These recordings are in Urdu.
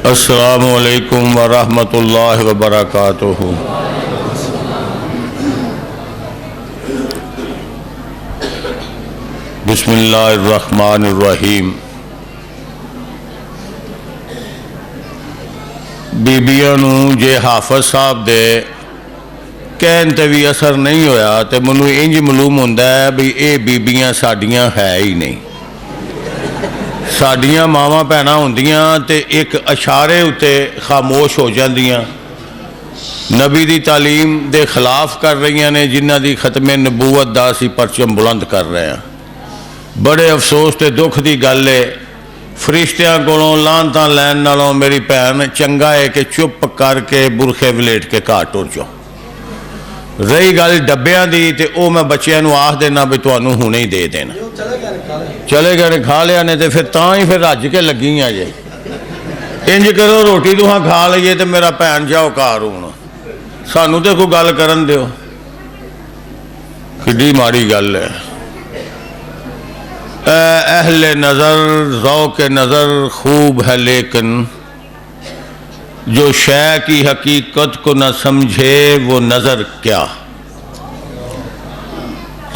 السلام علیکم ورحمۃ اللہ وبرکاتہ۔ بسم اللہ الرحمن الرحیم۔ بیبیاں نوں جے حافظ صاحب دے کہن تے بھی اثر نہیں ہویا تے منوں انج معلوم ہوندا ہے بھی اے بیبیاں ساڈیاں ہے ہی نہیں۔ ساڈیاں ماواں بھیناں ہوندیاں تے ایک اشارے اتے خاموش ہو جاندیاں، نبی دی تعلیم دے خلاف کر رہی نے، جنہ دی ختم نبوت دا اسی پرچم بلند کر رہے ہیں۔ بڑے افسوس تے دکھ دی گل ہے، فرشتیاں کولوں لعنتاں لین نالوں میری بھین چنگا ہے کہ چپ کر کے برخے ولیٹ کے گھر ٹر جاؤ۔ رہی گل ڈبیاں دی تے او میں بچیاں نوں آکھ دینا بھی تانوں ہنے ہی دے دینا، چلے گئے کھا لیا نے تے پھر تاں ہی پھر رج کے لگی ہیں جے انج کرو روٹی تہاں کھا لئیے تے میرا بھین جاؤ گھر ہن، سانوں تے کوئی گل کرن دیو۔ کڈی ماڑی گل ہے۔ اے اہل نظر ذوق نظر خوب ہے لیکن جو شے کی حقیقت کو نہ سمجھے وہ نظر کیا۔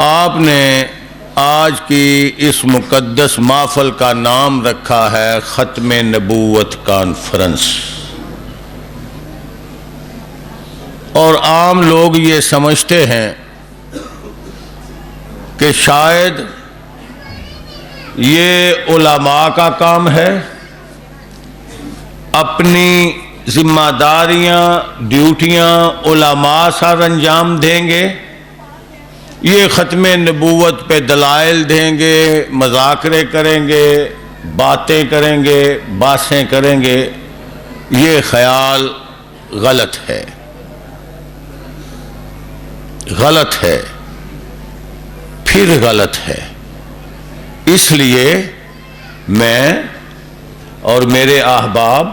آپ نے آج کی اس مقدس محفل کا نام رکھا ہے ختم نبوت کانفرنس، اور عام لوگ یہ سمجھتے ہیں کہ شاید یہ علماء کا کام ہے، اپنی ذمہ داریاں ڈیوٹیاں علماء سر انجام دیں گے، یہ ختم نبوت پہ دلائل دیں گے، مذاکرے کریں گے، باتیں کریں گے، باسیں کریں گے۔ یہ خیال غلط ہے، غلط ہے، پھر غلط ہے۔ اس لیے میں اور میرے احباب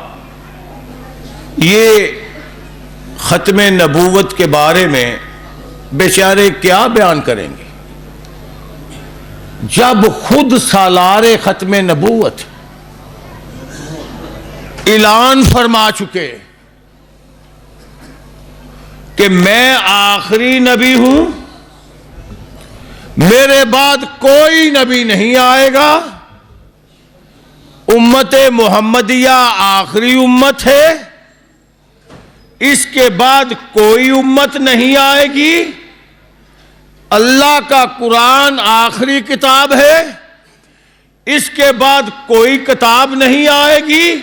یہ ختم نبوت کے بارے میں بیچارے کیا بیان کریں گے جب خود سالار ختم نبوت اعلان فرما چکے کہ میں آخری نبی ہوں، میرے بعد کوئی نبی نہیں آئے گا، امت محمدیہ آخری امت ہے، اس کے بعد کوئی امت نہیں آئے گی، اللہ کا قرآن آخری کتاب ہے، اس کے بعد کوئی کتاب نہیں آئے گی،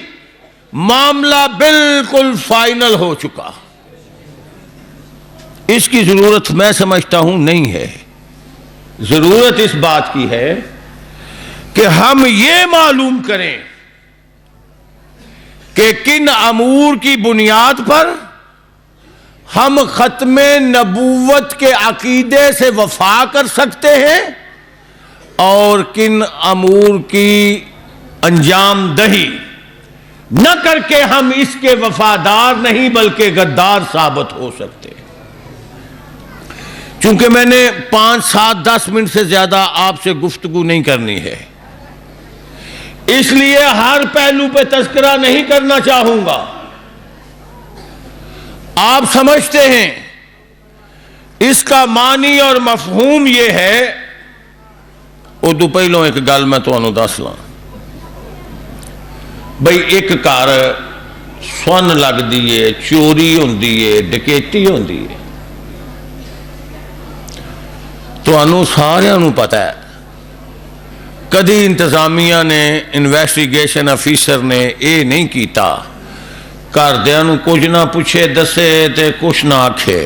معاملہ بالکل فائنل ہو چکا۔ اس کی ضرورت میں سمجھتا ہوں نہیں ہے، ضرورت اس بات کی ہے کہ ہم یہ معلوم کریں کہ کن امور کی بنیاد پر ہم ختم نبوت کے عقیدے سے وفا کر سکتے ہیں اور کن امور کی انجام دہی نہ کر کے ہم اس کے وفادار نہیں بلکہ غدار ثابت ہو سکتے ہیں۔ چونکہ میں نے 5 7 10 منٹ سے زیادہ آپ سے گفتگو نہیں کرنی ہے، اس لیے ہر پہلو پہ تذکرہ نہیں کرنا چاہوں گا۔ آپ سمجھتے ہیں اس کا معنی اور مفہوم یہ ہے، ادو پہلوں ایک گل میں تمہیں دس لاں بھئی ایک گھر سن لگدی ہے، چوری ہوندی ہے، ڈکیتی ہوندی ہے، تمہیں سارے پتہ ہے، کدی انتظامیہ نے انویسٹیگیشن افیسر نے یہ نہیں کیتا، گھردیاں نوں کچھ نہ پوچھے دسے تے کچھ نہ آکھے،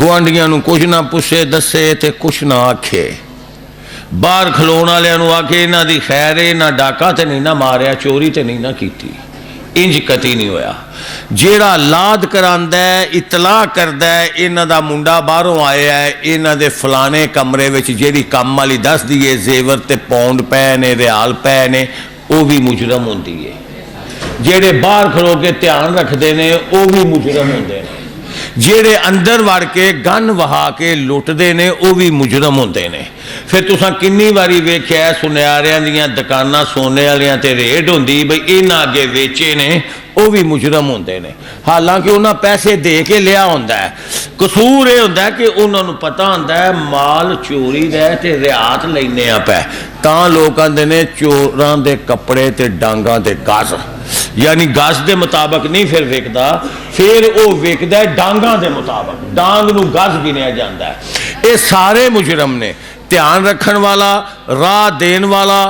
گوانڈیاں نوں کچھ نہ پوچھے دسے تے کچھ نہ آکھے، باہر کھلون والے نوں آکھے انہاں دی خیر ہے، نہ ڈاکہ تے نہیں نہ ماریا، چوری تے نہیں نہ کیتی، انج کتی نہیں ہویا۔ جیڑا لاد کراندا ہے، اطلاع کردا ہے انہاں دا منڈا باہروں آیا ہے، انہاں دے فلانے کمرے وچ جیڑی کم والی دس دیے زیور تے پاؤنڈ پے نے، ریال پے نے، وہ بھی مجرم ہوندی ہے۔ جیڑے باہر کھلو کے دھیان رکھتے ہیں وہ بھی مجرم ہوندے ہیں۔ جیڑے اندر وڑ کے گن وہا کے لٹتے نے وہ بھی مجرم ہوندے نے. پھر تساں کنی واری ویکھیا سنیاریاں دیاں دکاناں سونے والیاں تے ریٹ ہوندی بھئی انہاں اگے ویچے نے وہ بھی مجرم ہوندے نے، حالانکہ انہاں پیسے دے کے لیا ہوندا ہے. قصور یہ ہوندا ہے کہ انہاں نوں پتہ ہوندا ہے مال چوری دا ہے تے رعایت لینے پے، تاں لوگ آندے نے چوراں دے کپڑے تے ڈانگاں دے گز، یعنی گز دے مطابق نہیں پھر وکدا، پھر وہ وکدا ہے ڈانگاں دے مطابق، ڈانگ نو گز گنیا جاندا ہے. یہ سارے مجرم نے، دھیان رکھن والا، راہ دین والا،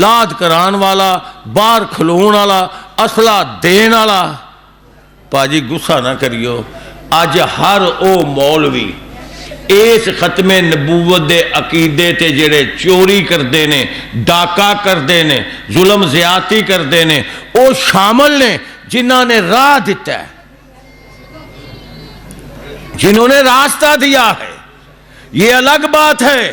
لاد کران والا، باہر کھلون والا، اصلہ دین والا. پاجی غصہ نہ کریو، اج ہر او مولوی اس ختم نبوت دے عقیدے تے جڑے چوری کردے نے، ڈاکہ کردے نے، ظلم زیادتی کردے نے، او شامل نے جنہاں نے راہ دیتا ہے، جنہوں نے راستہ دیا ہے. یہ الگ بات ہے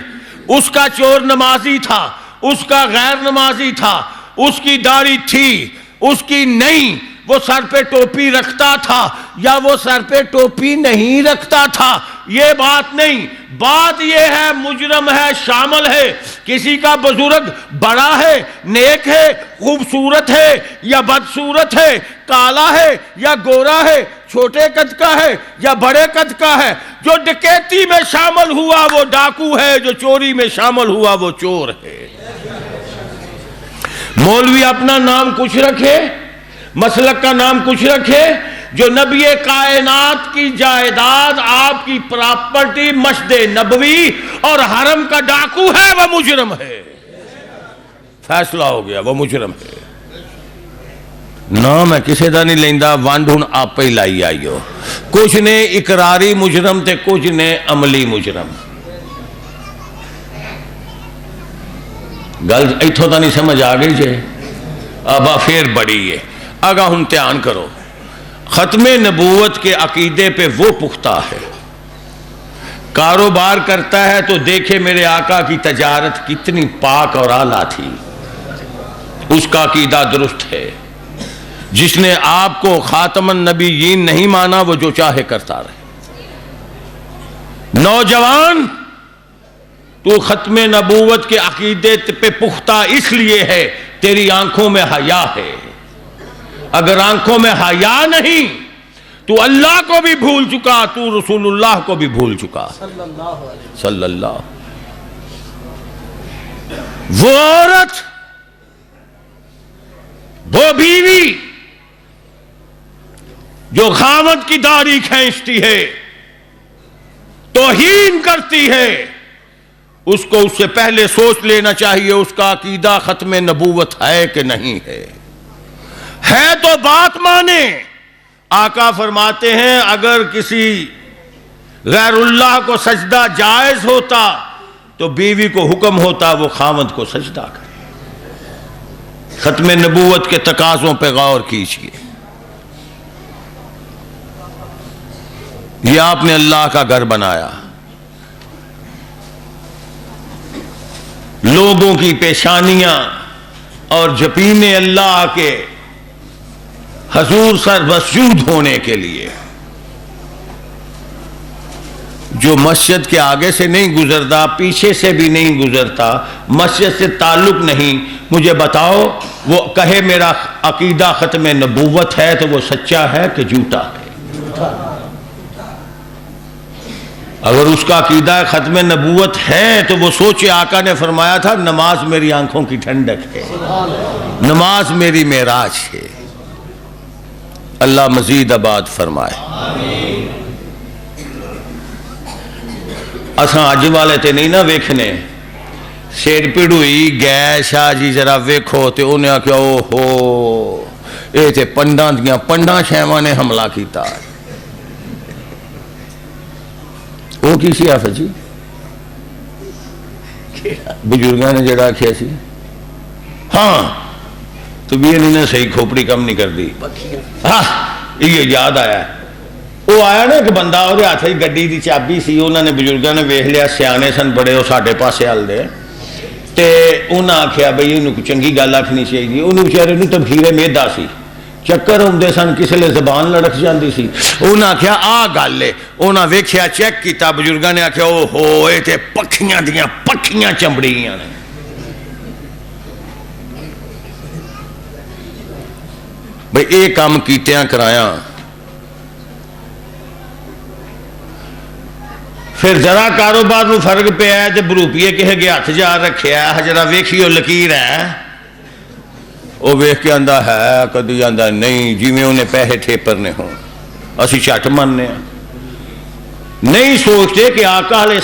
اس کا چور نمازی تھا، اس کا غیر نمازی تھا، اس کی داڑھی تھی، اس کی نہیں، وہ سر پہ ٹوپی رکھتا تھا یا وہ سر پہ ٹوپی نہیں رکھتا تھا، یہ بات نہیں. بات یہ ہے مجرم ہے، شامل ہے. کسی کا بزرگ بڑا ہے، نیک ہے، خوبصورت ہے یا بدصورت ہے، کالا ہے یا گورا ہے، چھوٹے قد کا ہے یا بڑے قد کا ہے، جو ڈکیتی میں شامل ہوا وہ ڈاکو ہے، جو چوری میں شامل ہوا وہ چور ہے. مولوی اپنا نام کچھ رکھے، مسلک کا نام کچھ رکھے، جو نبی کائنات کی جائیداد، آپ کی پراپرٹی، مسجد نبوی اور حرم کا ڈاکو ہے، وہ مجرم ہے. فیصلہ ہو گیا، وہ مجرم ہے. نہ میں کسی دا نہیں لیندا، ونڈ ہن آپ ہی لائی آئیو. کچھ نے اقراری مجرم تے کچھ نے عملی مجرم. گل ایتھوں تا نہیں سمجھ آ گئی جے؟ ابا پھر بڑی ہے. آگاہ ہم دھیان کرو، ختم نبوت کے عقیدے پہ وہ پختہ ہے. کاروبار کرتا ہے تو دیکھے میرے آقا کی تجارت کتنی پاک اور اعلیٰ تھی، اس کا عقیدہ درست ہے. جس نے آپ کو خاتم النبیین نہیں مانا وہ جو چاہے کرتا رہے. نوجوان تو ختم نبوت کے عقیدے پہ پختہ اس لیے ہے تیری آنکھوں میں حیا ہے. اگر آنکھوں میں حیا نہیں تو اللہ کو بھی بھول چکا، تو رسول اللہ کو بھی بھول چکا صلی اللہ. وہ عورت، وہ بیوی جو خاوند کی داڑھی کھینچتی ہے، توہین کرتی ہے، اس کو اس سے پہلے سوچ لینا چاہیے اس کا عقیدہ ختم نبوت ہے کہ نہیں ہے. ہے تو بات مانے. آقا فرماتے ہیں اگر کسی غیر اللہ کو سجدہ جائز ہوتا تو بیوی کو حکم ہوتا وہ خاوند کو سجدہ کرے. ختم نبوت کے تقاضوں پہ غور کیجیے. یہ آپ نے اللہ کا گھر بنایا، لوگوں کی پیشانیاں اور جبینے اللہ کے حضور سر مسجود ہونے کے لیے. جو مسجد کے آگے سے نہیں گزرتا، پیچھے سے بھی نہیں گزرتا، مسجد سے تعلق نہیں، مجھے بتاؤ وہ کہے میرا عقیدہ ختم نبوت ہے تو وہ سچا ہے کہ جھوٹا ہے؟ اگر اس کا عقیدہ ختم نبوت ہے تو وہ سوچے آقا نے فرمایا تھا نماز میری آنکھوں کی ٹھنڈک ہے، نماز میری معراج ہے. اللہ مزید آباد فرمائے. اساں اج والے تے نہیں نہ ویکھنے، سیڑ پیڑ ہوئی گئے شاہ جی ذرا ویکھو تے انہیں آکھیا او ہو اے تے پنڈاں دیاں پنڈاں شیواں نے حملہ کیتا. وہ کی سی آفت جی بزرگاں نے جڑا آکھیا سی ہاں تو بھی نہیں نہ صحیح کھوپڑی کم نہیں کر دی. ہاں یہ یاد آیا، وہ آیا نا کہ بندہ وہ ہاتھ ہی گڈی دی چابی سی، انہوں نے بزرگاں نے ویکھ لیا سیانے سن بڑے، وہ ساڈے پاسے ہل دے تے انہاں آکھیا بھئی انہوں چنگی گل آکھنی چاہیے. انہوں بیچارے نوں تبخیر معدہ سی چکر ہوندے سن، کسی لے زبان لڑک جاندی سی، انہاں آکھیا آ گل ہے، انہاں ویکھیا چیک کیتا، بزرگاں نے آکھیا او ہو اے تے پکھیاں دیاں پکھیاں چمڑیاں نے۔ بھئی اے کام کیتیاں کرایا، پھر ذرا کاروبار نو فرق پہ ہے تے بروپیے کہے گیا ہاتھ جا رکھیا ہے، جرا ویکھیو لکیر ہے، وہ ویکھ کے آندا ہے، کدی آندا نہیں، جی میں انہیں پیسے ٹھیپرنے ہوں، اسی چٹ مننے ہیں۔ نہیں سوچتے کہ آقا علیہ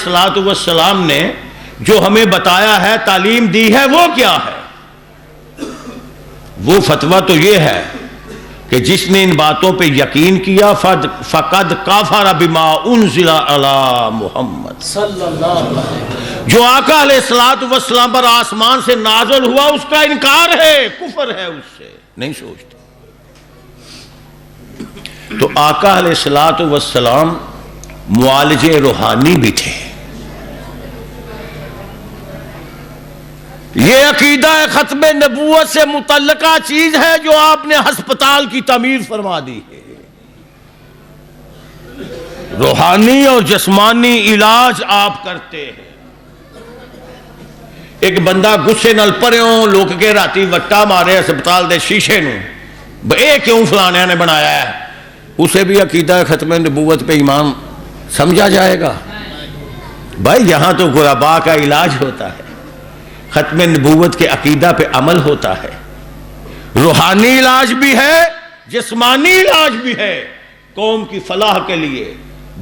السلام نے جو ہمیں بتایا ہے، تعلیم دی ہے، وہ کیا ہے؟ وہ فتویٰ تو یہ ہے کہ جس نے ان باتوں پہ یقین کیا فقد کافر بما انزل علی محمد صلی اللہ علیہ وسلم، جو آقا علیہ السلام پر آسمان سے نازل ہوا اس کا انکار ہے، کفر ہے، اس سے نہیں سوچتے۔ تو آقا علیہ السلام معالج روحانی بھی تھے۔ یہ عقیدہ ختم نبوت سے متعلقہ چیز ہے جو آپ نے ہسپتال کی تعمیر فرما دی ہے۔ روحانی اور جسمانی علاج آپ کرتے ہیں۔ ایک بندہ غصے نال پریوں لوک کے راتی وٹا مارے ہسپتال دے شیشے نو، اے کیوں فلانے نے بنایا ہے، اسے بھی عقیدہ ختم نبوت پہ ایمان سمجھا جائے گا؟ بھائی یہاں تو غرباء کا علاج ہوتا ہے، ختم نبوت کے عقیدہ پہ عمل ہوتا ہے، روحانی علاج بھی ہے، جسمانی علاج بھی ہے، قوم کی فلاح کے لیے،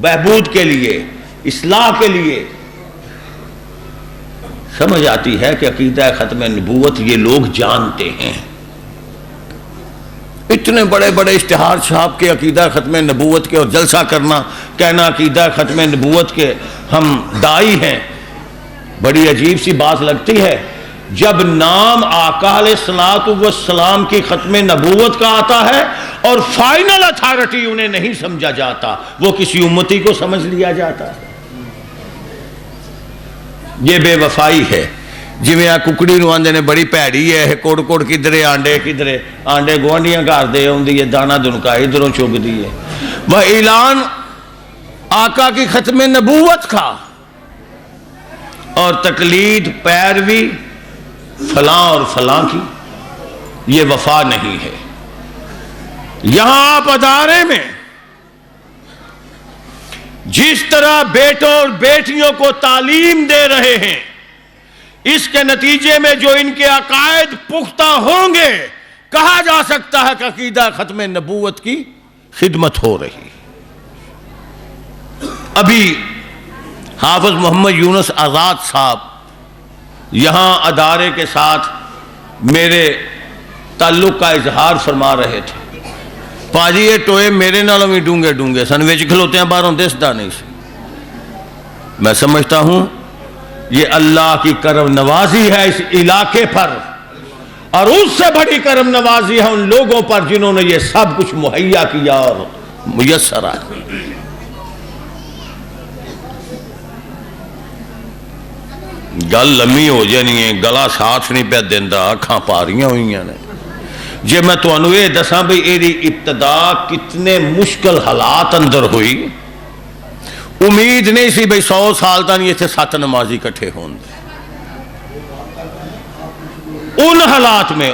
بہبود کے لیے، اصلاح کے لیے۔ سمجھ آتی ہے کہ عقیدہ ختم نبوت یہ لوگ جانتے ہیں۔ اتنے بڑے بڑے اشتہار چھاپ کے عقیدہ ختم نبوت کے اور جلسہ کرنا، کہنا عقیدہ ختم نبوت کے ہم دائی ہیں، بڑی عجیب سی بات لگتی ہے جب نام آقا علیہ السلام کی ختم نبوت کا آتا ہے اور فائنل اتھارٹی انہیں نہیں سمجھا جاتا، وہ کسی امتی کو سمجھ لیا جاتا ہے۔ یہ بے وفائی ہے، جی میں ککڑی نو آندے نے بڑی پیڑی ہے، کوڑ کوڑ کدھرے آنڈے گوانڈیاں گھر دے آندی ہے، دانا دنکا ادھروں چگ دی ہے۔ وہ اعلان آقا کی ختم نبوت کا اور تقلید پیروی فلاں اور فلاں کی، یہ وفا نہیں ہے۔ یہاں آپ ادارے میں جس طرح بیٹوں اور بیٹیوں کو تعلیم دے رہے ہیں، اس کے نتیجے میں جو ان کے عقائد پختہ ہوں گے، کہا جا سکتا ہے کہ عقیدہ ختم نبوت کی خدمت ہو رہی۔ ابھی حافظ محمد یونس آزاد صاحب یہاں ادارے کے ساتھ میرے تعلق کا اظہار فرما رہے تھے۔ پاجی یہ ٹوئے میرے نالوں بھی ڈونگے ڈونگے سن، وچ کھلوتے ہیں باہروں دسدا نہیں سی۔ میں سمجھتا ہوں یہ اللہ کی کرم نوازی ہے اس علاقے پر، اور اس سے بڑی کرم نوازی ہے ان لوگوں پر جنہوں نے یہ سب کچھ مہیا کیا اور میسر آیا۔ گل لمبی ہو جانی ہے، گلا ساتھ نہیں پہ دینا، اکھاں پاریاں ہوئی نے۔ جے میں تو انہوں یہ دساں بھی ایری ابتدا کتنے مشکل حالات اندر ہوئی، امید نہیں سی بھئی 100 سال تک یہ تھے 7 نمازی کٹھے ہوں دے۔ ان حالات میں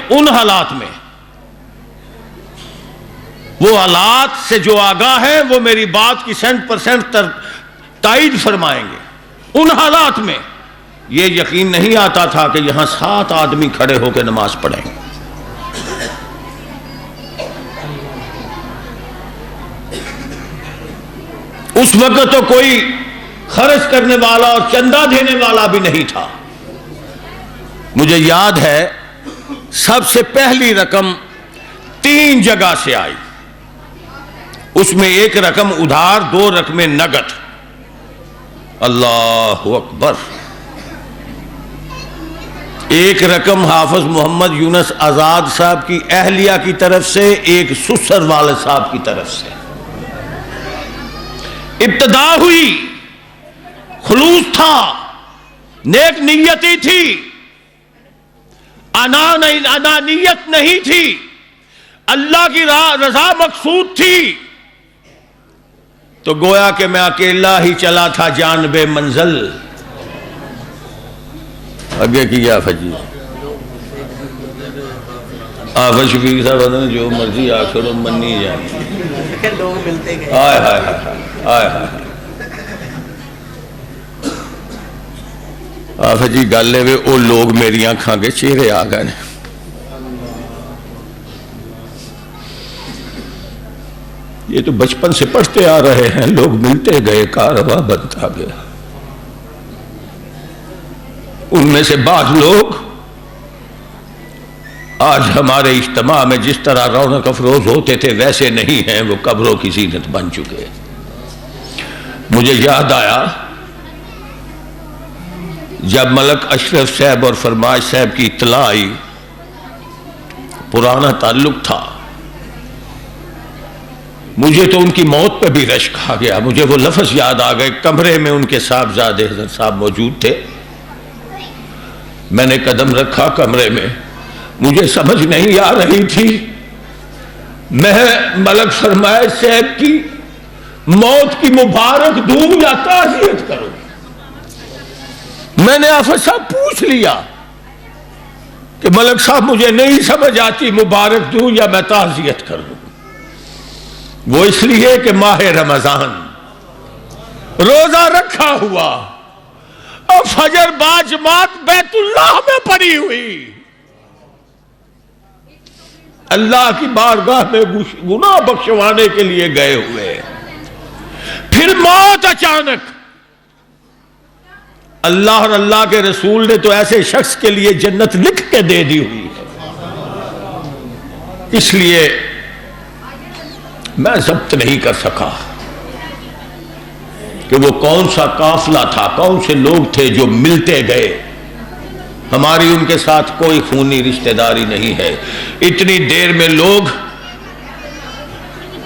وہ حالات سے جو آگاہ ہیں وہ میری بات کی 100% تائید فرمائیں گے۔ ان حالات میں یہ یقین نہیں آتا تھا کہ یہاں 7 آدمی کھڑے ہو کے نماز پڑھیں گے۔ اس وقت تو کوئی خرچ کرنے والا اور چندہ دینے والا بھی نہیں تھا۔ مجھے یاد ہے سب سے پہلی رقم 3 جگہ سے آئی، اس میں ایک رقم ادھار، 2 رقمیں نقد۔ اللہ اکبر۔ ایک رقم حافظ محمد یونس آزاد صاحب کی اہلیہ کی طرف سے، ایک سسر والد صاحب کی طرف سے۔ ابتدا ہوئی، خلوص تھا، نیک نیتی تھی، انانیت نہیں تھی۔ اللہ کی رضا مقصود تھی تو گویا کہ میں اکیلا ہی چلا تھا جانب منزل. آگے کیا فجی آفت شفیق صاحب نے جو مرضی آخر منی جائے لوگ ملتے گئے. آئے ہائے ہائے آئے ہائے. آفت جی گل ہے وہ لوگ میری آنکھاں کے چہرے آ گئے. یہ تو بچپن سے پڑھتے آ رہے ہیں. لوگ ملتے گئے کارواں بنتا گیا. ان میں سے بعض لوگ آج ہمارے اجتماع میں جس طرح رونق افروز ہوتے تھے ویسے نہیں ہیں. وہ قبروں کی زینت بن چکے. مجھے یاد آیا جب ملک اشرف صاحب اور فرماش صاحب کی اطلاع آئی. پرانا تعلق تھا. مجھے تو ان کی موت پہ بھی رشک آ گیا. مجھے وہ لفظ یاد آ گئے. کمرے میں ان کے صاحبزادے حضرت صاحب موجود تھے. میں نے قدم رکھا کمرے میں. مجھے سمجھ نہیں آ رہی تھی میں ملک فرماش صاحب کی موت کی مبارک دوں یا تعزیت کروں. میں نے آفت صاحب پوچھ لیا کہ ملک صاحب مجھے نہیں سمجھ آتی مبارک دوں یا میں تعزیت کروں. وہ اس لیے کہ ماہ رمضان روزہ رکھا ہوا اور فجر باجماعت بیت اللہ میں پڑی ہوئی. اللہ کی بارگاہ میں گناہ بخشوانے کے لیے گئے ہوئے. پھر موت اچانک. اللہ اور اللہ کے رسول نے تو ایسے شخص کے لیے جنت لکھ کے دے دی ہوئی ہے. اس لیے میں ضبط نہیں کر سکا کہ وہ کون سا قافلہ تھا, کون سے لوگ تھے جو ملتے گئے. ہماری ان کے ساتھ کوئی خونی رشتہ داری نہیں ہے. اتنی دیر میں لوگ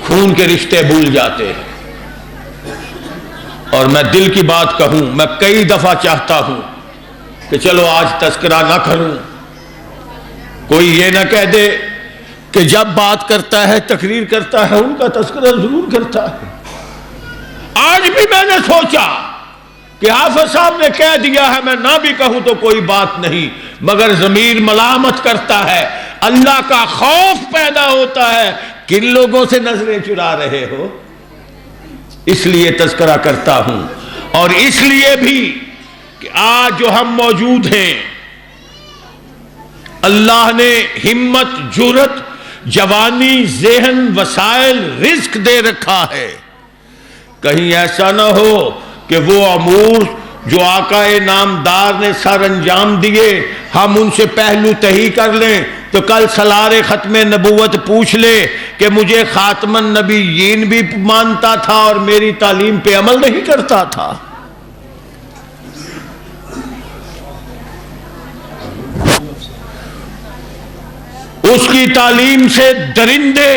خون کے رشتے بھول جاتے ہیں. اور میں دل کی بات کہوں, میں کئی دفعہ چاہتا ہوں کہ چلو آج تذکرہ نہ کروں. کوئی یہ نہ کہہ دے کہ جب بات کرتا ہے تقریر کرتا ہے ان کا تذکرہ ضرور کرتا ہے. آج بھی میں نے سوچا کہ حافظ صاحب نے کہہ دیا ہے, میں نہ بھی کہوں تو کوئی بات نہیں, مگر ضمیر ملامت کرتا ہے. اللہ کا خوف پیدا ہوتا ہے. کن لوگوں سے نظریں چرا رہے ہو؟ اس لیے تذکرہ کرتا ہوں. اور اس لیے بھی کہ آج جو ہم موجود ہیں اللہ نے ہمت, جرت, جوانی, ذہن, وسائل, رزق دے رکھا ہے. کہیں ایسا نہ ہو کہ وہ امور جو آقا نامدار نے سر انجام دیے ہم ان سے پہلو تہی کر لیں تو کل سالار ختم نبوت پوچھ لے کہ مجھے خاتم النبیین بھی مانتا تھا اور میری تعلیم پہ عمل نہیں کرتا تھا. اس کی تعلیم سے درندے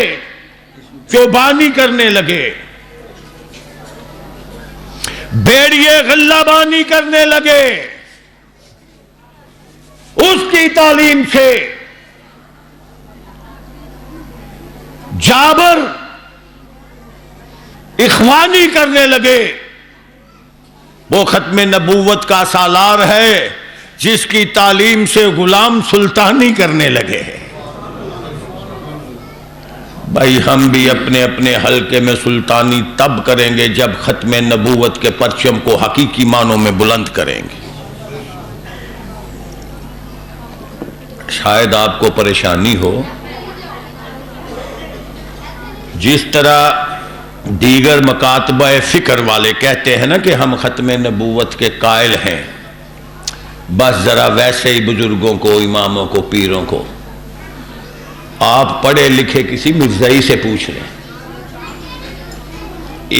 چوبانی کرنے لگے, بھیڑیے غلہ بانی کرنے لگے. اس کی تعلیم سے جابر اخوانی کرنے لگے. وہ ختم نبوت کا سالار ہے جس کی تعلیم سے غلام سلطانی کرنے لگے. بھائی ہم بھی اپنے اپنے حلقے میں سلطانی تب کریں گے جب ختم نبوت کے پرچم کو حقیقی معنوں میں بلند کریں گے. شاید آپ کو پریشانی ہو, جس طرح دیگر مکاتبہ فکر والے کہتے ہیں نا کہ ہم ختم نبوت کے قائل ہیں, بس ذرا ویسے ہی بزرگوں کو, اماموں کو, پیروں کو آپ پڑھے لکھے کسی مرزائی سے پوچھ لیں,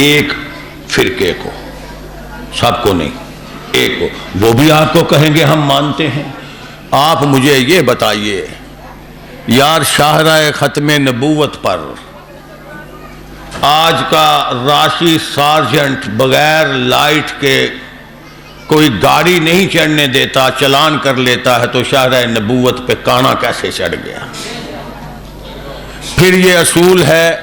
ایک فرقے کو, سب کو نہیں, ایک کو, وہ بھی آپ کو کہیں گے ہم مانتے ہیں. آپ مجھے یہ بتائیے یار, شاہراہ ختم نبوت پر آج کا راشی سارجنٹ بغیر لائٹ کے کوئی گاڑی نہیں چڑھنے دیتا, چلان کر لیتا ہے, تو شاہراہ نبوت پہ کانا کیسے چڑھ گیا؟ پھر یہ اصول ہے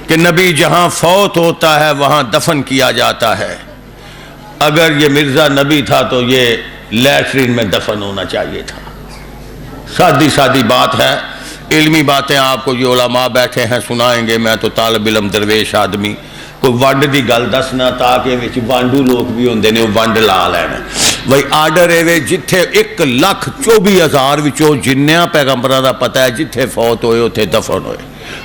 کہ نبی جہاں فوت ہوتا ہے وہاں دفن کیا جاتا ہے. اگر یہ مرزا نبی تھا تو یہ لیٹرین میں دفن ہونا چاہیے تھا. سادی سادی بات ہے، علمی باتیں آپ کو یہ علماء بیٹھے ہیں سنائیں گے. میں تو طالب علم درویش آدمی، کوئی ونڈ دی گل دسنا تاکہ وچ وانڈو لوگ بھی ہوندے نے وہ ونڈ لا لینا. بھائی آرڈر ہے جتھے 1,24,000 وچوں جنیاں پیغمبراں دا پتہ ہے جتھے فوت ہوئے اتھے دفن ہوئے.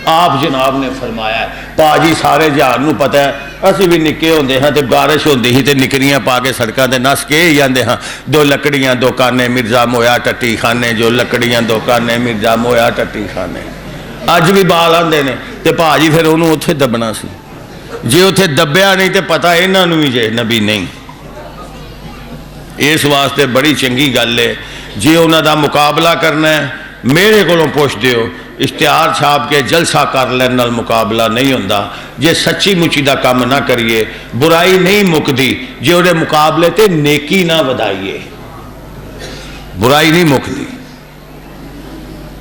آپ جناب نے فرمایا ہے پاجی سارے جہان نو پتہ ہے، اسی بھی نکے ہوندے ہاں تے بارش ہوندی ہی تے نکریاں پا کے سڑکاں تے نس کے جاندے ہاں، دو لکڑیاں دو کانے مرزا مویا ٹٹی خانے، جو لکڑیاں دو کانے مرزا مویا ٹٹی خانے. اج بھی بال آندے نے تے پاجی پھر انہوں اتھے دبنا سی. جے اتھے دبیا نہیں تے پتہ انہاں نوں ہی جے نبی نہیں. اس واسطے بڑی چنگی گل ہے جے انہاں دا مقابلہ کرنا ہے میرے کولوں پوچھ دیو، اشتہار چھاپ کے جلسہ کر لین نال مقابلہ نہیں ہوندا. جے سچی مچی دا کام نہ کریے برائی نہیں مکدی، جے اودے مقابلے تے نیکی نہ ودائیے برائی نہیں مکدی.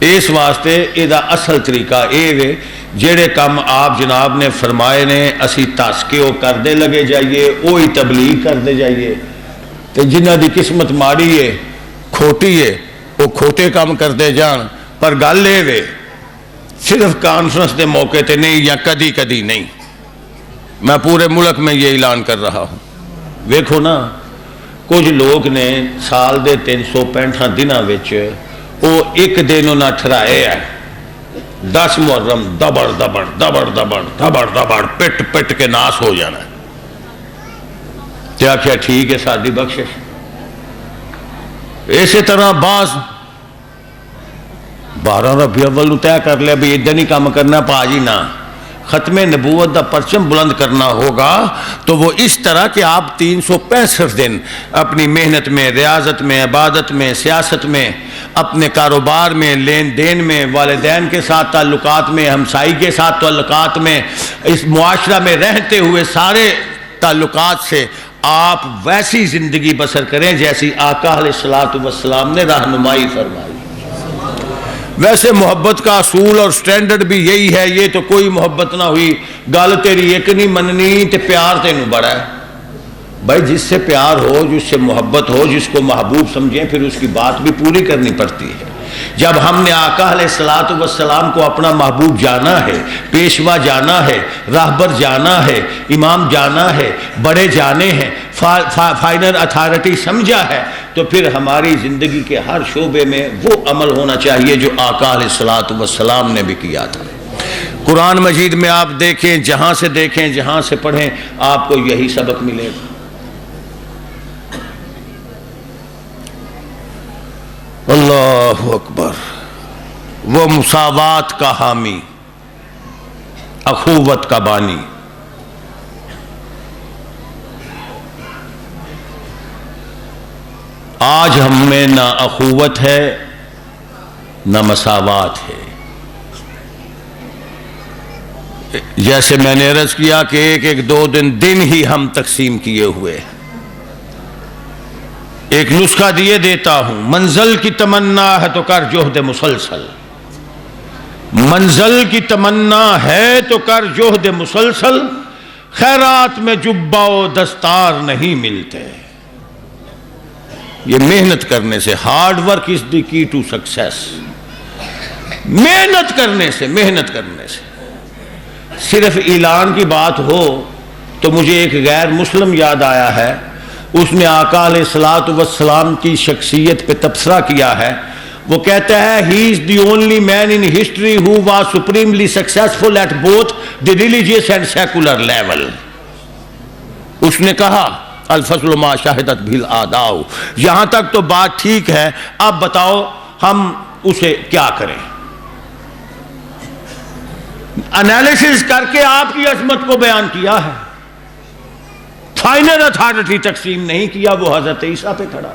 اس واسطے ادا اصل طریقہ اے وے جڑے کام آپ جناب نے فرمائے نے اسی تس کے وہ کردے لگے جائیے، وہی تبلیغ کردے جائیے. تے جنہ دی قسمت ماڑی ہے کھوٹی ہے وہ کھوٹے کام کرتے جان. پر گل اے وے صرف کانفرنس دے موقع تے نہیں یا کدی کدی نہیں، میں پورے ملک میں یہ اعلان کر رہا ہوں. ویکھو نا کچھ لوگ نے سال دے 365 دنوں وچ وہ ایک دن انہاں ٹھرائے ہے 10 محرم دبڑ دبڑ دبڑ دبڑ دبڑ دبڑ پٹ پٹ کے ناس ہو جانا. تے آخیا ٹھیک ہے سادی بخشش. اسی طرح بعض 12 ربیع الاول طے کر لیا بھی ادھر نہیں کام کرنا پاجی نہ ختم نبوت دا پرچم بلند کرنا ہوگا تو وہ اس طرح کہ آپ 365 دن اپنی محنت میں، ریاضت میں، عبادت میں، سیاست میں، اپنے کاروبار میں، لین دین میں، والدین کے ساتھ تعلقات میں، ہمسائی کے ساتھ تعلقات میں، اس معاشرہ میں رہتے ہوئے سارے تعلقات سے آپ ویسی زندگی بسر کریں جیسی آقا علیہ السلام نے رہنمائی فرمائی. ویسے محبت کا اصول اور سٹینڈرڈ بھی یہی ہے. یہ تو کوئی محبت نہ ہوئی گل تیری ایک نہیں مننی تے پیار تینوں بڑا ہے. بھائی جس سے پیار ہو، جس سے محبت ہو، جس کو محبوب سمجھیں پھر اس کی بات بھی پوری کرنی پڑتی ہے. جب ہم نے آقا علیہ السلام کو اپنا محبوب جانا ہے، پیشوا جانا ہے، راہبر جانا ہے، امام جانا ہے، بڑے جانے ہیں، فائنل اتھارٹی سمجھا ہے، تو پھر ہماری زندگی کے ہر شعبے میں وہ عمل ہونا چاہیے جو آقا علیہ السلام نے بھی کیا تھا. قرآن مجید میں آپ دیکھیں، جہاں سے پڑھیں آپ کو یہی سبق ملے گا. اللہ اکبر. وہ مساوات کا حامی، اخوت کا بانی. آج ہم میں نہ اخوت ہے نہ مساوات ہے. جیسے میں نے عرض کیا کہ ایک دو دن ہی ہم تقسیم کیے ہوئے. ایک نسخہ دیے دیتا ہوں، منزل کی تمنا ہے تو کر جہد مسلسل. منزل کی تمنا ہے تو کر جہد مسلسل، خیرات میں جبہ و دستار نہیں ملتے. یہ محنت کرنے سے، ہارڈ ورک از دی کی ٹو سکسیس. محنت کرنے سے صرف اعلان کی بات ہو تو مجھے ایک غیر مسلم یاد آیا ہے. اس نے آقا علیہ السلام کی شخصیت پہ تبصرہ کیا ہے. وہ کہتا ہے he is the only man in history who was supremely successful at both the religious and secular level. اس نے کہا الفضل ما شاہدت بھی الاعداء. یہاں تک تو بات ٹھیک ہے، اب بتاؤ ہم اسے کیا کریں. انالیسس کر کے آپ کی عظمت کو بیان کیا ہے. فائنل اتھارٹی تقسیم نہیں کیا، وہ حضرت عیسیٰ پہ کھڑا.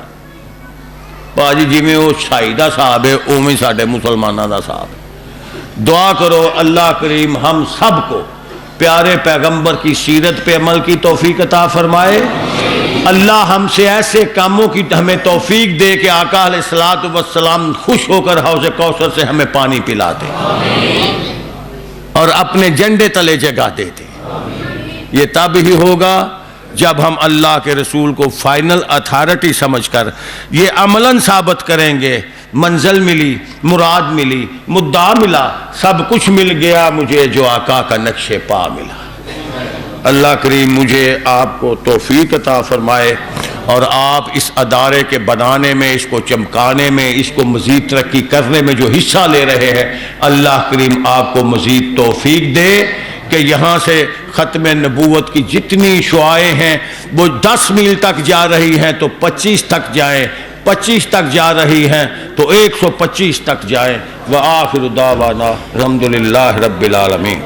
باجی جی میں وہ شاہدہ صاحب ہے اوویں ساڈے مسلمانوں دا صاحب. دعا کرو اللہ کریم ہم سب کو پیارے پیغمبر کی سیرت پہ عمل کی توفیق عطا فرمائے. اللہ ہم سے ایسے کاموں کی ہمیں توفیق دے کہ آقا علیہ الصلوۃ والسلام خوش ہو کر حوض کوثر سے ہمیں پانی پلا دے اور اپنے جھنڈے تلے جگہ دے دے۔ یہ تب ہی ہوگا جب ہم اللہ کے رسول کو فائنل اتھارٹی سمجھ کر یہ عملاً ثابت کریں گے، منزل ملی، مراد ملی، مدعا ملا، سب کچھ مل گیا مجھے جو آقا کا نقش پا ملا۔ اللہ کریم مجھے آپ کو توفیق عطا فرمائے اور آپ اس ادارے کے بنانے میں، اس کو چمکانے میں، اس کو مزید ترقی کرنے میں جو حصہ لے رہے ہیں، اللہ کریم آپ کو مزید توفیق دے کہ یہاں سے ختم نبوت کی جتنی شعائیں ہیں وہ 10 میل تک جا رہی ہیں تو 25 تک جائیں، 25 تک جا رہی ہیں تو 125 تک جائیں۔ وآخر دعوانا الحمدللہ رب العالمین۔